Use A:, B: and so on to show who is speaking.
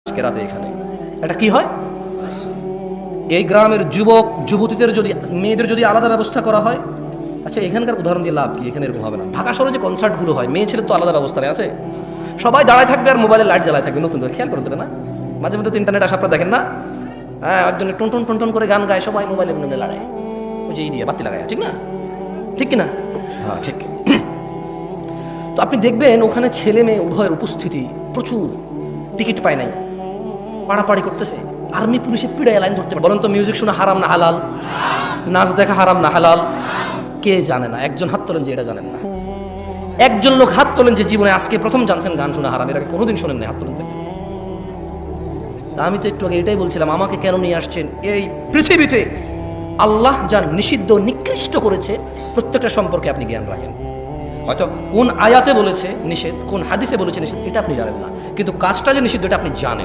A: আজকে রাতে এখানে এটা কি হয়, এই গ্রামের যুবক যুবতীদের যদি মেয়েদের যদি আলাদা ব্যবস্থা করা হয়, আচ্ছা এখানকার উদাহরণ দিয়ে লাভ কি, এখানে এরকম হবে না। ঢাকা শহরে যে কনসার্টগুলো হয় মেয়ে ছেলের তো আলাদা ব্যবস্থা নেই, আছে সবাই দাঁড়ায় থাকবে আর মোবাইলে লাইট জ্বালায় থাকবে, নতুন করে খেয়াল করতে না, মাঝে মধ্যে তো ইন্টারনেট আসা আপনারা দেখেন না, হ্যাঁ একজনে টুন টুন টুন টুন করে গান গায়, সবাই মোবাইলে মনে লড়ায়, ওই যে এই দিয়ে বাতি লাগায়, ঠিক না, ঠিক কিনা, হ্যাঁ ঠিক। তো আপনি দেখবেন ওখানে ছেলে মেয়ে উভয়ের উপস্থিতি প্রচুর, টিকিট পায় নাই, পাড়াপাড়ি করতেছে, আর্মি পুলিশে পিড়ায় লাইন ধরতে পারে। বলেন তো মিউজিক শোনা হারাম না হালাল, নাচ দেখা হারাম না হালাল, কে জানে না? একজন হাত তোলেন যে এটা জানেন না, একজন লোক হাত তোলেন যে জীবনে আজকে প্রথম জানছেন গান শোনা হারাম, এর আগে কোনোদিন শোনেন না, হাত তোলেন। আমি তো একটু আগে এটাই বলছিলাম, আমাকে কেন নিয়ে আসছেন এই পৃথিবীতে? আল্লাহ যা নিষিদ্ধ নিকৃষ্ট করেছে প্রত্যেকটা সম্পর্কে আপনি জ্ঞান রাখেন। হয়তো কোন আয়াতে বলেছে নিষেধ, কোন হাদিসে বলেছে নিষেধ, এটা আপনি জানেন না, কিন্তু কাজটা যে নিষিদ্ধ এটা আপনি জানেন।